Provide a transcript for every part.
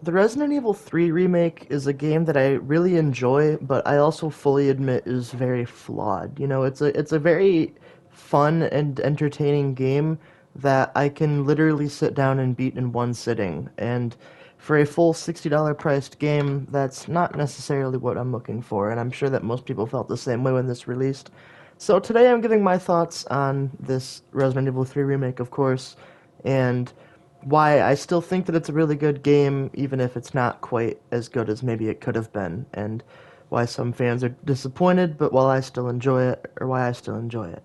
The Resident Evil 3 remake is a game that I really enjoy, but I also fully admit is very flawed. It's a very fun and entertaining game that I can literally sit down and beat in one sitting. And for a full $60 priced game, that's not necessarily what I'm looking for, and I'm sure that most people felt the same way when this released. So today I'm giving my thoughts on this Resident Evil 3 remake, of course, and why I still think that it's a really good game, even if it's not quite as good as maybe it could have been, and why some fans are disappointed, but while I still enjoy it, or why I still enjoy it.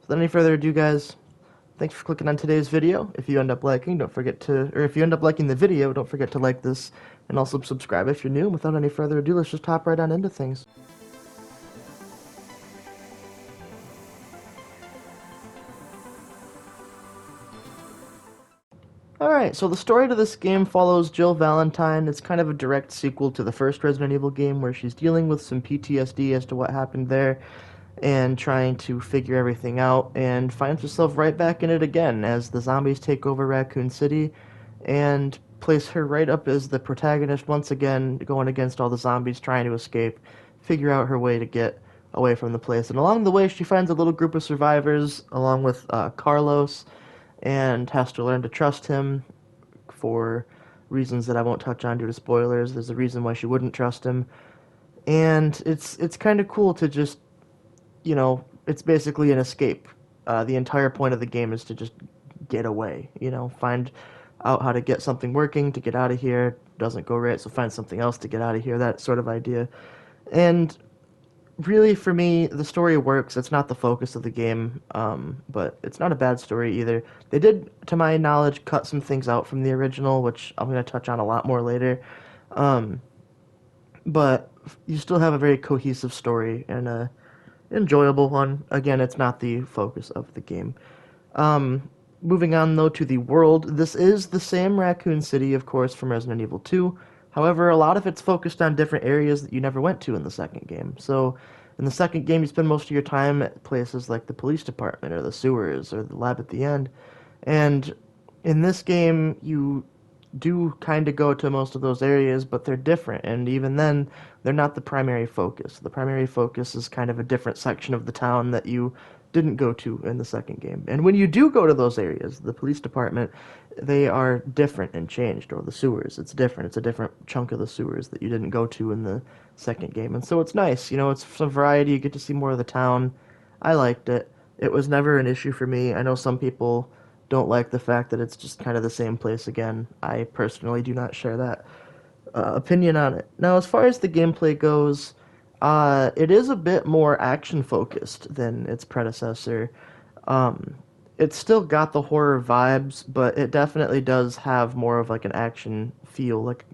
So without any further ado, guys, thanks for clicking on today's video. If you end up liking, don't forget to, or if you end up liking the video, don't forget to like this, and also subscribe if you're new. Without any further ado, let's just hop right on into things. Alright, so the story to this game follows Jill Valentine. It's kind of a direct sequel to the first Resident Evil game where she's dealing with some PTSD as to what happened there and trying to figure everything out and finds herself right back in it again as the zombies take over Raccoon City and place her right up as the protagonist once again, going against all the zombies trying to escape, figure out her way to get away from the place. And along the way, she finds a little group of survivors along with Carlos and has to learn to trust him for reasons that I won't touch on due to spoilers. There's a reason why she wouldn't trust him, and it's kind of cool to just, it's basically an escape. The entire point of the game is to just get away. Find out how to get something working to get out of here. Doesn't go right, so find something else to get out of here. That sort of idea, and really, for me, the story works. It's not the focus of the game, but it's not a bad story either. They did, to my knowledge, cut some things out from the original, which I'm going to touch on a lot more later. Um, but you still have a very cohesive story and a enjoyable one. Again, it's not the focus of the game. Moving on, though, to the world, this is the same Raccoon City, of course, from Resident Evil 2. However, a lot of it's focused on different areas that you never went to in the second game. So, in the second game, you spend most of your time at places like the police department or the sewers or the lab at the end. And in this game, you do kind of go to most of those areas, but they're different. And even then, they're not the primary focus. The primary focus is kind of a different section of the town that you didn't go to in the second game. And when you do go to those areas, the police department, they are different and changed, or the sewers, it's different. It's a different chunk of the sewers that you didn't go to in the second game. And so it's nice, it's some variety. You get to see more of the town. I liked it. It was never an issue for me. I know some people don't like the fact that it's just kind of the same place again. I personally do not share that opinion on it. Now, as far as the gameplay goes, it is a bit more action focused than its predecessor. Um, it's still got the horror vibes, but it definitely does have more of like an action feel. Like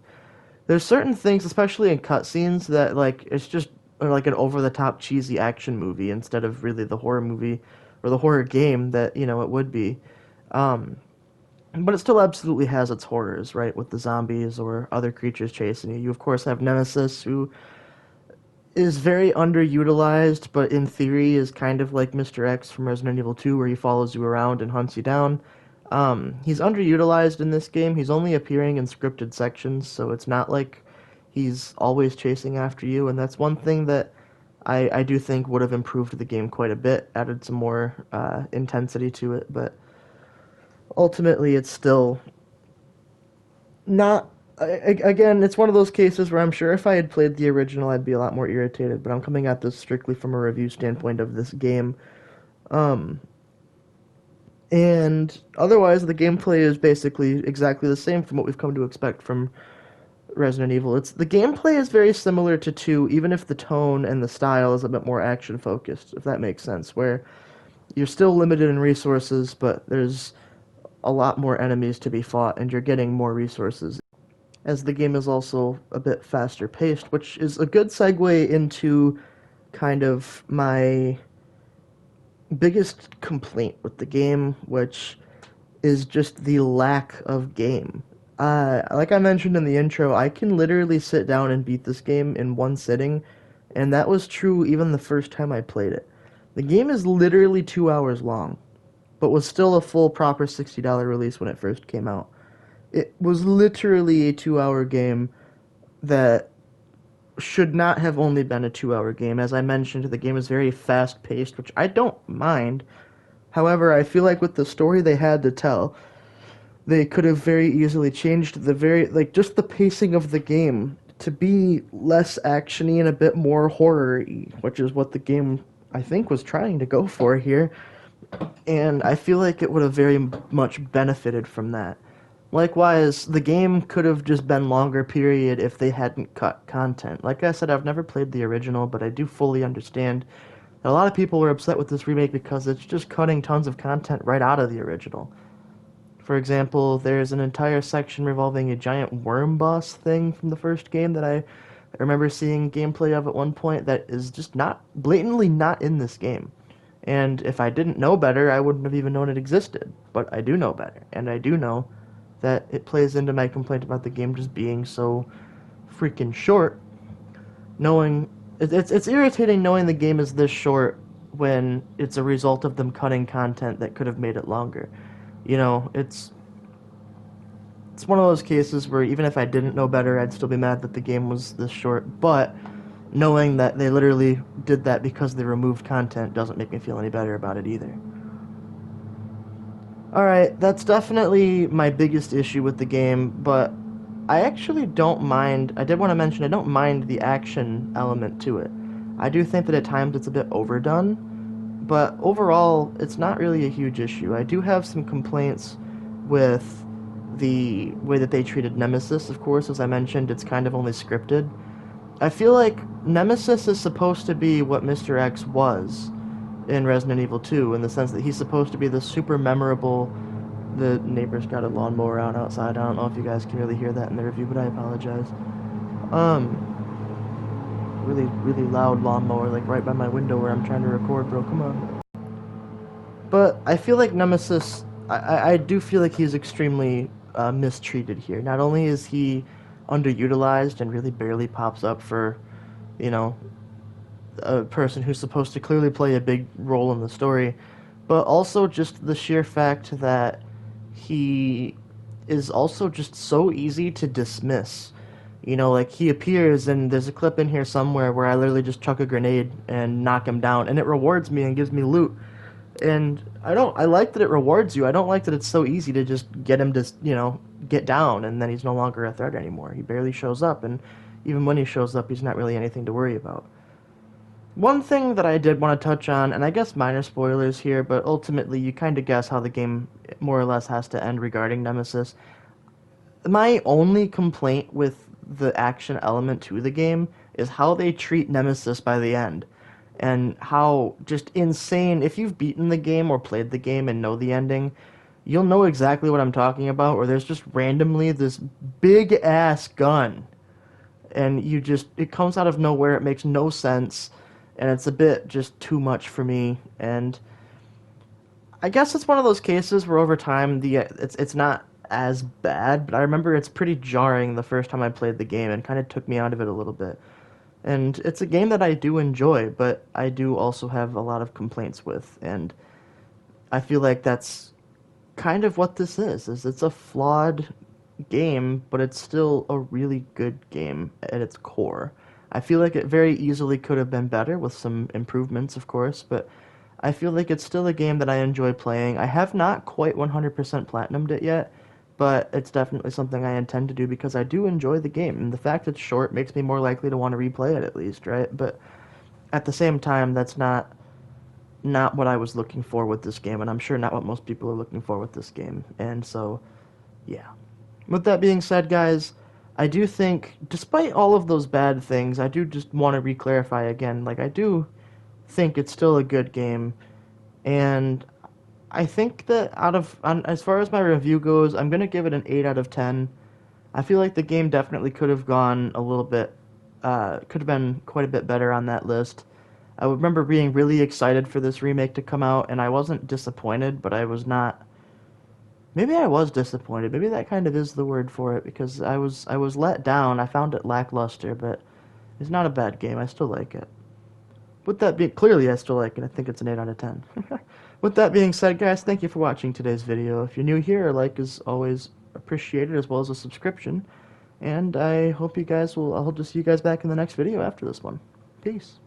there's certain things, especially in cutscenes, that like it's just like an over the top cheesy action movie instead of really the horror movie or the horror game that it would be. Um, but it still absolutely has its horrors, right? With the zombies or other creatures chasing you. You of course have Nemesis, who is very underutilized, but in theory is kind of like Mr. X from Resident Evil 2, where he follows you around and hunts you down. He's underutilized in this game. He's only appearing in scripted sections, so it's not like he's always chasing after you, and that's one thing that I do think would have improved the game quite a bit, added some more intensity to it, but ultimately it's still not. Again, it's one of those cases where I'm sure if I had played the original, I'd be a lot more irritated. But I'm coming at this strictly from a review standpoint of this game. Um, and otherwise, the gameplay is basically exactly the same from what we've come to expect from Resident Evil. The gameplay is very similar to 2, even if the tone and the style is a bit more action focused, if that makes sense. Where you're still limited in resources, but there's a lot more enemies to be fought, and you're getting more resources as the game is also a bit faster paced, which is a good segue into kind of my biggest complaint with the game, which is just the lack of game. Like I mentioned in the intro, I can literally sit down and beat this game in one sitting, and that was true even the first time I played it. The game is literally 2 hours long, but was still a full proper $60 release when it first came out. It was literally a 2 hour game that should not have only been a 2 hour game. As I mentioned, the game is very fast paced, which I don't mind. However, I feel like with the story they had to tell, they could have very easily changed the very, like, just the pacing of the game to be less actiony and a bit more horror-y, which is what the game, I think, was trying to go for here. And I feel like it would have very much benefited from that. Likewise, the game could have just been longer, period, if they hadn't cut content. Like I said, I've never played the original, but I do fully understand that a lot of people were upset with this remake because it's just cutting tons of content right out of the original. For example, there's an entire section revolving a giant worm boss thing from the first game that I remember seeing gameplay of at one point that is just not blatantly not in this game. And if I didn't know better, I wouldn't have even known it existed. But I do know better, and I do know that it plays into my complaint about the game just being so freaking short. Knowing it's irritating knowing the game is this short when it's a result of them cutting content that could have made it longer. You know, it's one of those cases where even if I didn't know better, I'd still be mad that the game was this short. But knowing that they literally did that because they removed content doesn't make me feel any better about it either. Alright, that's definitely my biggest issue with the game, but I actually don't mind. I did want to mention I don't mind the action element to it. I do think that at times it's a bit overdone, but overall, it's not really a huge issue. I do have some complaints with the way that they treated Nemesis, of course. As I mentioned, it's kind of only scripted. I feel like Nemesis is supposed to be what Mr. X was in Resident Evil 2, in the sense that he's supposed to be the super memorable. The neighbor's got a lawnmower out outside. I don't know if you guys can really hear that in the review, but I apologize. Really, really loud lawnmower, like right by my window where I'm trying to record, bro. Come on. But I feel like Nemesis, I do feel like he's extremely mistreated here. Not only is he underutilized and really barely pops up for, you know, a person who's supposed to clearly play a big role in the story, but also just the sheer fact that he is also just so easy to dismiss. You know, like he appears and there's a clip in here somewhere where I literally just chuck a grenade and knock him down and it rewards me and gives me loot. And I like that it rewards you. I don't like that it's so easy to just get him to, you know, get down and then he's no longer a threat anymore. He barely shows up, and even when he shows up, he's not really anything to worry about. One thing that I did want to touch on, and I guess minor spoilers here, but ultimately you kind of guess how the game more or less has to end regarding Nemesis. My only complaint with the action element to the game is how they treat Nemesis by the end. And how just insane, if you've beaten the game or played the game and know the ending, you'll know exactly what I'm talking about, where there's just randomly this big ass gun. And it comes out of nowhere, it makes no sense, and it's a bit just too much for me. And I guess it's one of those cases where over time it's not as bad, but I remember it's pretty jarring the first time I played the game and kind of took me out of it a little bit. And it's a game that I do enjoy, but I do also have a lot of complaints with, and I feel like that's kind of what this is it's a flawed game, but it's still a really good game at its core. I feel like it very easily could have been better with some improvements, of course, but I feel like it's still a game that I enjoy playing. I have not quite 100% platinumed it yet, but it's definitely something I intend to do because I do enjoy the game. And the fact it's short makes me more likely to want to replay it at least, right? But at the same time, that's not what I was looking for with this game, and I'm sure not what most people are looking for with this game. And so, yeah. With that being said, guys, I do think, despite all of those bad things, I do just want to re-clarify again, like, I do think it's still a good game, and I think that as far as my review goes, I'm going to give it an 8 out of 10. I feel like the game definitely could have gone a little bit, could have been quite a bit better on that list. I remember being really excited for this remake to come out, and I wasn't disappointed, but I was not. Maybe I was disappointed. Maybe that kind of is the word for it, because I was let down. I found it lackluster, but it's not a bad game. I still like it. With that being, clearly I still like it. I think it's an 8 out of 10. With that being said, guys, thank you for watching today's video. If you're new here, a like is always appreciate it, as well as a subscription. And I hope you guys will. I'll hope to see you guys back in the next video after this one. Peace.